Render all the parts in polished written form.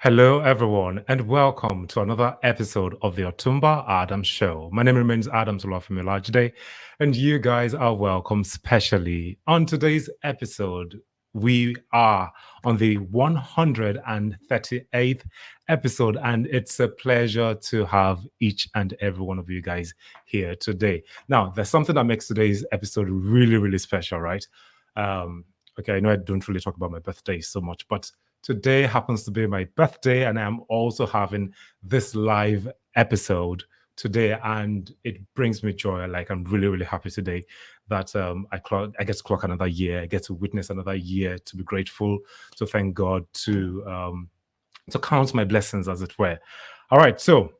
Hello, everyone, and welcome to another episode of the Otumba Adams Show. My name remains Adams Olafemi today, and you guys are welcome specially. On today's episode, we are on the 138th episode, and it's a pleasure to have each and every one of you guys here today. Now, there's something that makes today's episode really, really special, right? Um, okay, I know I don't really talk about my birthday so much, but today happens to be my birthday, and I'm also having this live episode today, and it brings me joy. Like I'm really, really happy today that I get to clock another year, I get to witness another year, to be grateful, to thank God, to count my blessings, as it were. All right, so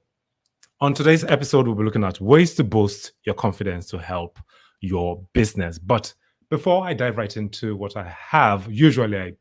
on today's episode, we'll be looking at ways to boost your confidence to help your business. But before I dive right into what I have, usually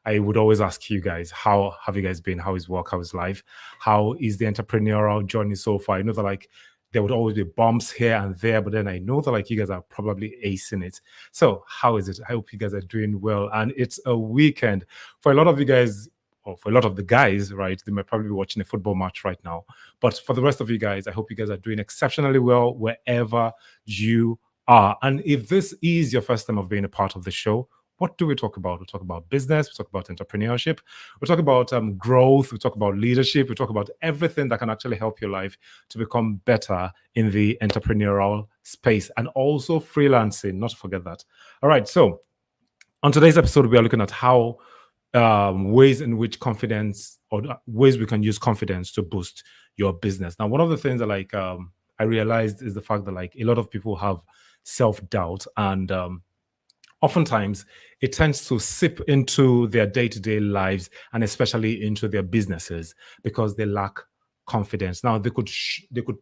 I would always ask you guys, how have you guys been? How is work? How is life? How is the entrepreneurial journey so far? I know that like there would always be bumps here and there, but then I know that like you guys are probably acing it. So how is it? I hope you guys are doing well. And it's a weekend. For a lot of you guys, or for a lot of the guys, right? They might probably be watching a football match right now. But for the rest of you guys, I hope you guys are doing exceptionally well wherever you are. And if this is your first time of being a part of the show, what do we talk about? We talk about business, we talk about entrepreneurship, we talk about growth, we talk about leadership, we talk about everything that can actually help your life to become better in the entrepreneurial space, and also freelancing, not to forget that. All right, so on today's episode, we are looking at how ways in which confidence, or ways we can use confidence to boost your business. Now, one of the things that I realized is the fact that like a lot of people have self-doubt, and oftentimes it tends to seep into their day-to-day lives, and especially into their businesses, because they lack confidence. Now they could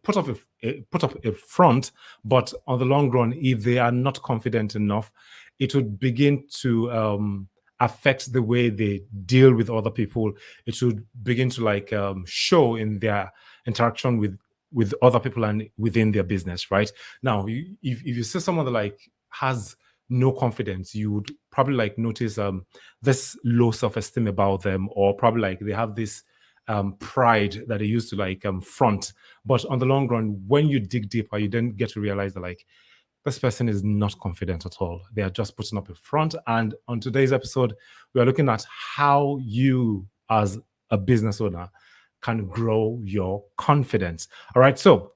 put up a front, but on the long run, if they are not confident enough, it would begin to affect the way they deal with other people. It should begin to show in their interaction with other people and within their business, right? Now, if you see someone that like has no confidence, you would probably like notice this low self-esteem about them, or probably like they have this pride that they used to front. But on the long run, when you dig deeper, you then get to realize that like this person is not confident at all. They are just putting up a front. And on today's episode, we are looking at how you, as a business owner, can grow your confidence. All right. So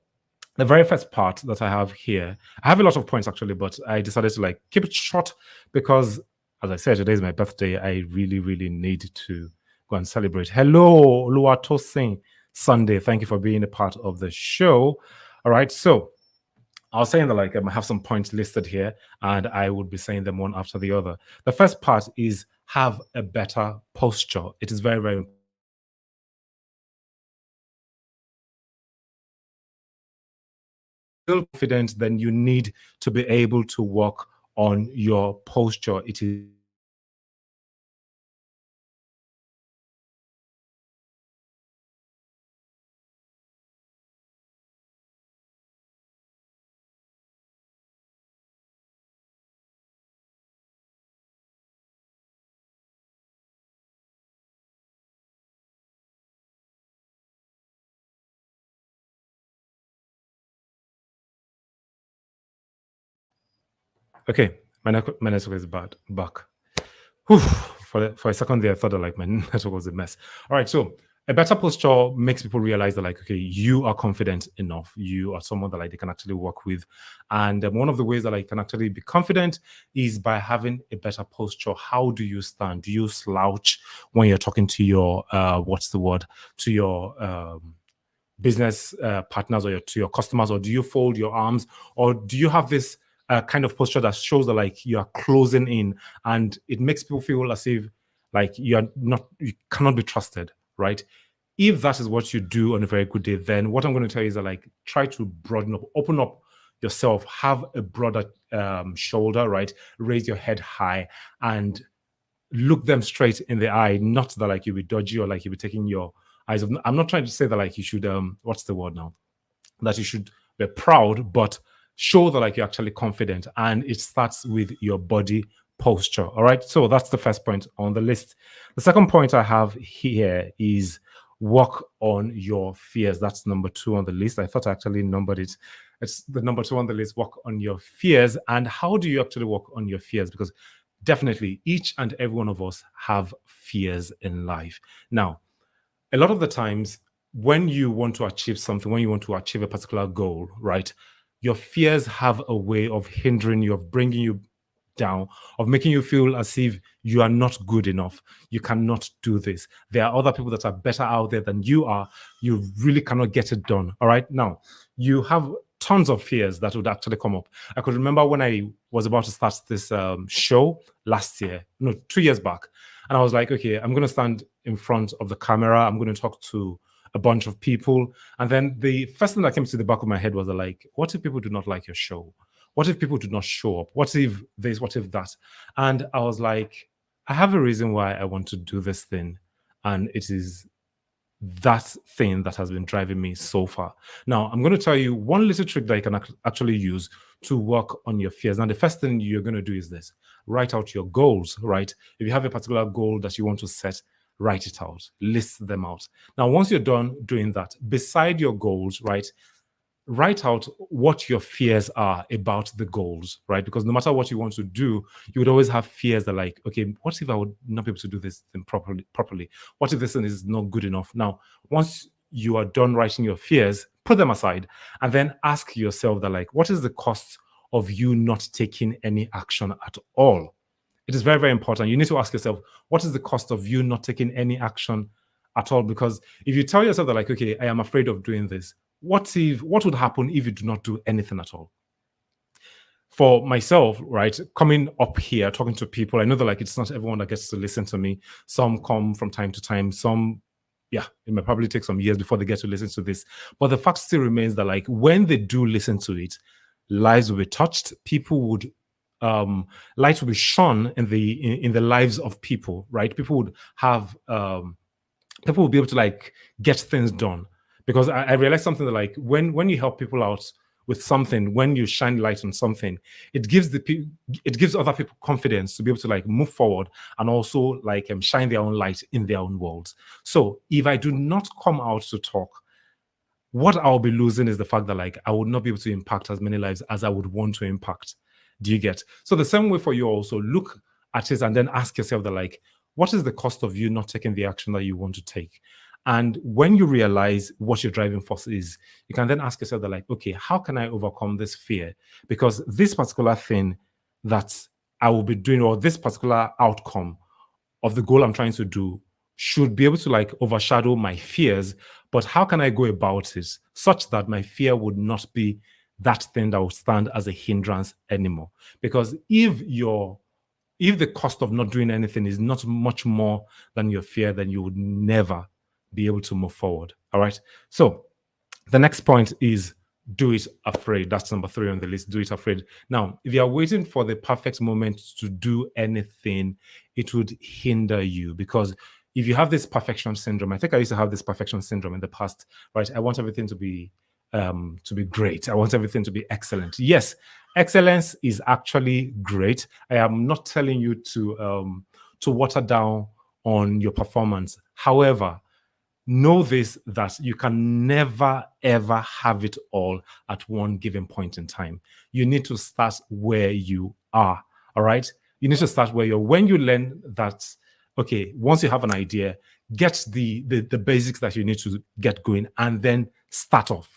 the very first part that I have here, I have a lot of points actually, but I decided to like keep it short because, as I said, today is my birthday. I really, really need to go and celebrate. Hello, Luatosin Sunday. Thank you for being a part of the show. All right. So I was saying that like I have some points listed here, and I would be saying them one after the other. The first part is have a better posture. It is very, very confident. Then you need to be able to work on your posture. It is okay. My network is bad. Back. Whew, for a second there, I thought that like my network was a mess. All right, so a better posture makes people realize that like okay, you are confident enough. You are someone that like they can actually work with, and one of the ways that I can actually be confident is by having a better posture. How do you stand? Do you slouch when you're talking to your what's the word, to your business partners, or to your customers, or do you fold your arms, or do you have this kind of posture that shows that like you are closing in, and it makes people feel as if like you cannot be trusted, right? If that is what you do on a very good day, then what I'm going to tell you is that like try to broaden up, open up yourself, have a broader shoulder, right? Raise your head high and look them straight in the eye. Not that like you'll be dodgy, or like you'll be taking your eyes off. I'm not trying to say that like you should what's the word now, that you should be proud, but show that like you're actually confident. And it starts with your body posture. All right. So that's the first point on the list. The second point I have here is work on your fears. That's number two on the list. I thought I actually numbered it. It's the number two on the list, work on your fears. And how do you actually work on your fears? Because definitely each and every one of us have fears in life. Now, a lot of the times when you want to achieve something, when you want to achieve a particular goal, right, your fears have a way of hindering you, of bringing you down, of making you feel as if you are not good enough. You cannot do this. There are other people that are better out there than you are. You really cannot get it done. All right. Now, you have tons of fears that would actually come up. I could remember when I was about to start this show last year, no, 2 years back. And I was like, okay, I'm going to stand in front of the camera. I'm going to talk to a bunch of people. And then the first thing that came to the back of my head was like, what if people do not like your show? What if people do not show up? What if this? What if that? And I was like, I have a reason why I want to do this thing. And it is that thing that has been driving me so far. Now, I'm going to tell you one little trick that you can actually use to work on your fears. Now, the first thing you're going to do is this: write out your goals, right? If you have a particular goal that you want to set, write it out, list them out. Now, once you're done doing that, beside your goals, right, write out what your fears are about the goals, right? Because no matter what you want to do, you would always have fears that, like, okay, what if I would not be able to do this thing properly? What if this thing is not good enough? Now, once you are done writing your fears, put them aside and then ask yourself that, like, what is the cost of you not taking any action at all? It is very, very important. You need to ask yourself, what is the cost of you not taking any action at all? Because if you tell yourself that, like, okay, I am afraid of doing this, what would happen if you do not do anything at all? For myself, right, coming up here, talking to people, I know that, like, it's not everyone that gets to listen to me. Some come from time to time. Some, yeah, it may probably take some years before they get to listen to this. But the fact still remains that, like, when they do listen to it, lives will be touched. People would light will be shone in the lives of people, right? People would have people will be able to, like, get things done. Because I realized something that, like, when you help people out with something, when you shine light on something, it gives it gives other people confidence to be able to, like, move forward and also, like, shine their own light in their own worlds. So if I do not come out to talk, what I'll be losing is the fact that, like, I would not be able to impact as many lives as I would want to impact. Do you get? So the same way for you also, look at it and then ask yourself that, like, what is the cost of you not taking the action that you want to take? And when you realize what your driving force is, you can then ask yourself that, like, okay, how can I overcome this fear? Because this particular thing that I will be doing, or this particular outcome of the goal I'm trying to do, should be able to, like, overshadow my fears. But how can I go about it such that my fear would not be that thing that will stand as a hindrance anymore? Because if the cost of not doing anything is not much more than your fear, then you would never be able to move forward. All right. So the next point is do it afraid. That's number 3 on the list. Do it afraid. Now, if you are waiting for the perfect moment to do anything, it would hinder you, because if you have this perfection syndrome, I think I used to have this perfection syndrome in the past, right? I want everything to be great. I want everything to be excellent. Yes, excellence is actually great. I am not telling you to water down on your performance. However, know this, that you can never ever have it all at one given point in time. You need to start where you are. All right. You need to start where you're. When you learn that, okay, once you have an idea, get the basics that you need to get going and then start off.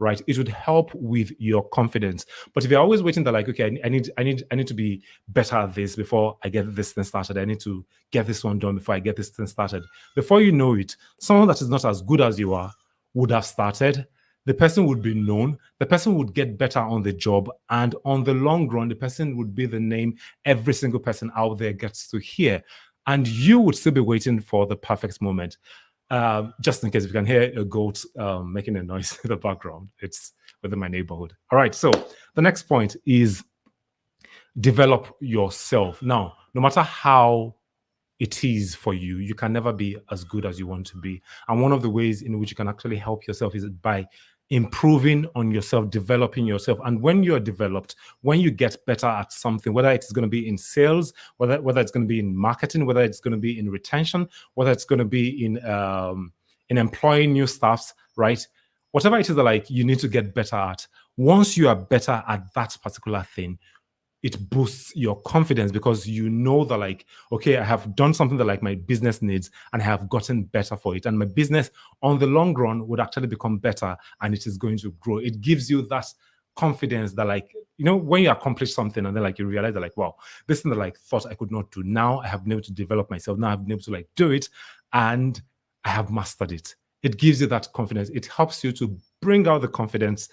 Right, it would help with your confidence. But if you're always waiting that, like, okay, I need to be better at this before I get this thing started. I need to get this one done before I get this thing started. Before you know it, someone that is not as good as you are would have started. The person would be known. The person would get better on the job, and on the long run, the person would be the name every single person out there gets to hear, and you would still be waiting for the perfect moment. Just in case if you can hear a goat making a noise in the background, it's within my neighborhood. All right, so the next point is develop yourself. Now, no matter how it is for you, you can never be as good as you want to be. And one of the ways in which you can actually help yourself is by improving on yourself, developing yourself. And when you're developed, when you get better at something, whether it's going to be in sales, whether it's going to be in marketing, whether it's going to be in retention, whether it's going to be in employing new staffs, right? Whatever it is that like you need to get better at, once you are better at that particular thing, it boosts your confidence because you know that like, okay, I have done something that like my business needs and I have gotten better for it, and my business on the long run would actually become better and it is going to grow. It gives you that confidence that like, when you accomplish something and then like you realize that like, wow, this thing that like thought I could not do, now I have been able to develop myself, now I've been able to like do it, and I have mastered it. It gives you that confidence. It helps you to bring out the confidence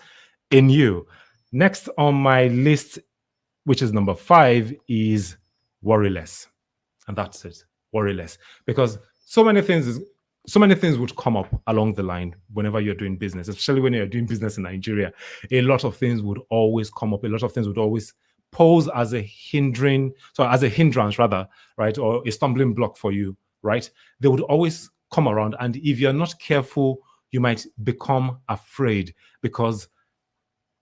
in you. Next on my list, which is number 5, is worry less. And that's it. Worry less. Because so many things would come up along the line whenever you're doing business, especially when you're doing business in Nigeria. A lot of things would always come up. A lot of things would always pose as a hindrance rather, right? Or a stumbling block for you, right? They would always come around. And if you're not careful, you might become afraid, because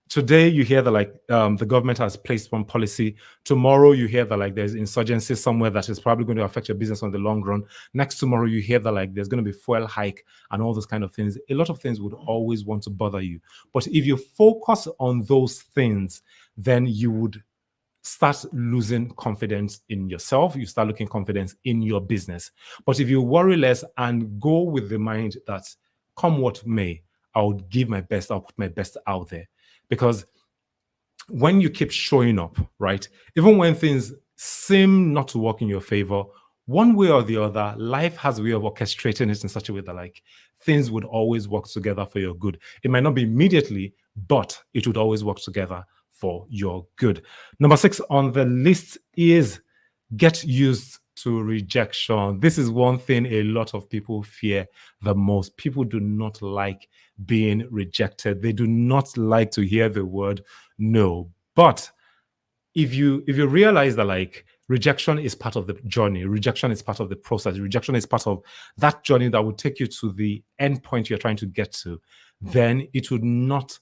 today you hear that like the government has placed one policy. Tomorrow you hear that like there's insurgency somewhere that is probably going to affect your business on the long run. Next tomorrow you hear that like there's going to be fuel hike and all those kind of things. A lot of things would always want to bother you. But if you focus on those things, then you would start losing confidence in yourself. You start looking confidence in your business. But if you worry less and go with the mind that come what may, I'll give my best, I'll put my best out there. Because when you keep showing up, right, even when things seem not to work in your favor, one way or the other, life has a way of orchestrating it in such a way that like things would always work together for your good. It might not be immediately, but it would always work together for your good. Number 6 on the list is get used to rejection. This is one thing a lot of people fear the most. People do not like being rejected. They do not like to hear the word no. But if you realize that like rejection is part of the journey, rejection is part of the process, rejection is part of that journey that will take you to the end point you're trying to get to, then it would not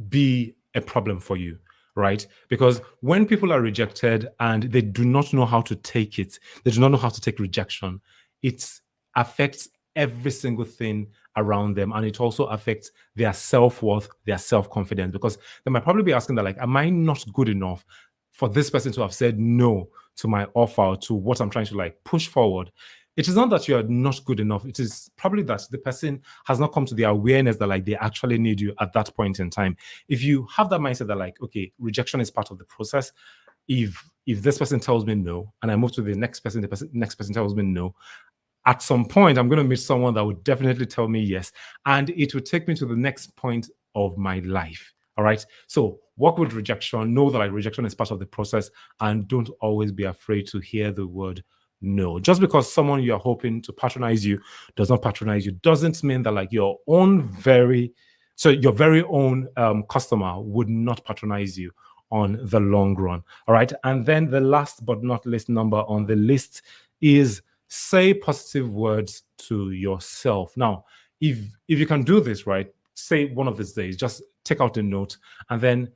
be a problem for you, right? Because when people are rejected and they do not know how to take it, they do not know how to take rejection, it affects every single thing around them, and it also affects their self-worth, their self-confidence, because they might probably be asking that like, am I not good enough for this person to have said no to my offer or to what I'm trying to like push forward? It is not that you are not good enough. It is probably that the person has not come to the awareness that like they actually need you at that point in time. If you have that mindset that like, okay, rejection is part of the process. If this person tells me no, and I move to the next person, next person tells me no, at some point I'm going to meet someone that would definitely tell me yes, and it would take me to the next point of my life. All right. So work with rejection. Know that like rejection is part of the process, and don't always be afraid to hear the word no. Just because someone you're hoping to patronize you does not patronize you doesn't mean that like your very own customer would not patronize you on the long run. All right. And then the last but not least number on the list is say positive words to yourself. Now, if you can do this, right, say one of these days, just take out a note, and then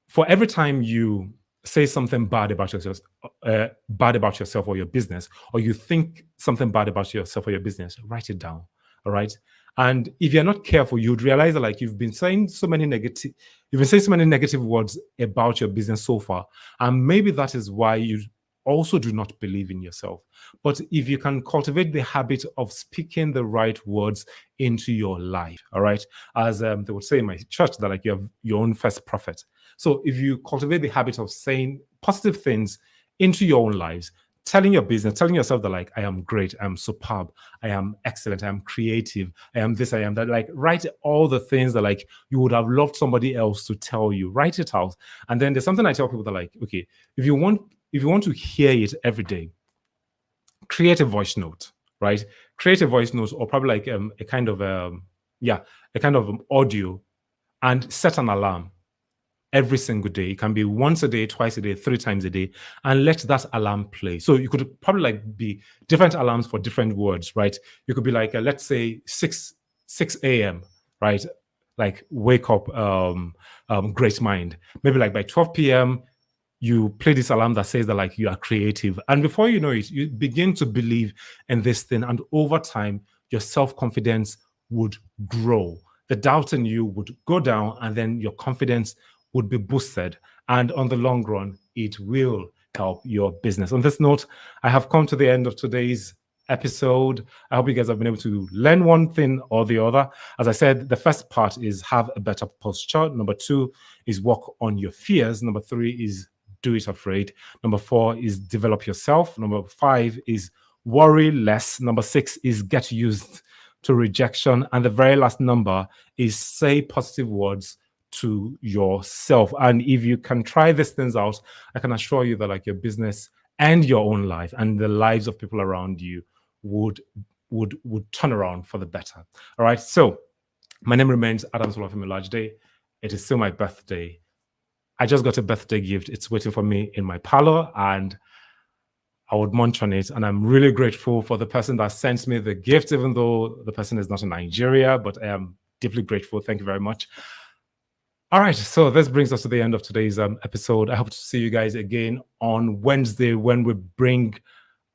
for every time you say something bad about yourself, or your business, or you think something bad about yourself or your business, write it down. All right. And if you're not careful, you'd realize that like you've been saying so many negative words about your business so far. And maybe that is why you also do not believe in yourself. But if you can cultivate the habit of speaking the right words into your life, all right, as they would say in my church, that like you have your own first prophet. So if you cultivate the habit of saying positive things into your own lives, telling your business, telling yourself that like, I am great, I'm superb, I am excellent, I am creative, I am this, I am that, like write all the things that like you would have loved somebody else to tell you, write it out. And then there's something I tell people that like, okay, if you want to hear it every day, create a voice note, right? Create a voice note, or probably like a kind of audio, and set an alarm every single day. It can be once a day, twice a day, 3 times a day, and let that alarm play. So you could probably like be different alarms for different words, right? You could be like, let's say 6 6 a.m., right? Like wake up, great mind. Maybe like by 12 p.m., you play this alarm that says that like you are creative. And before you know it, you begin to believe in this thing. And over time, your self-confidence would grow. The doubt in you would go down, and then your confidence would be boosted. And on the long run, it will help your business. On this note, I have come to the end of today's episode. I hope you guys have been able to learn one thing or the other. As I said, the first part is have a better posture. Number two is work on your fears. Number three is do it afraid. Number four is develop yourself. Number five is worry less. Number six is get used to rejection. And the very last number is say positive words to yourself. And if you can try these things out, I can assure you that like your business and your own life and the lives of people around you would turn around for the better. All right. So my name remains Adam Solofimi. It is still my birthday. I just got a birthday gift. It's waiting for me in my parlor, and I would munch on it. And I'm really grateful for the person that sent me the gift, even though the person is not in Nigeria, but I am deeply grateful. Thank you very much. All right, so this brings us to the end of today's episode. I hope to see you guys again on Wednesday when we bring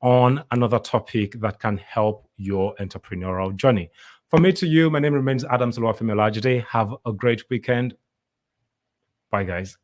on another topic that can help your entrepreneurial journey. From me to you, my name remains Adam Solofimi. Have a great weekend. Bye, guys.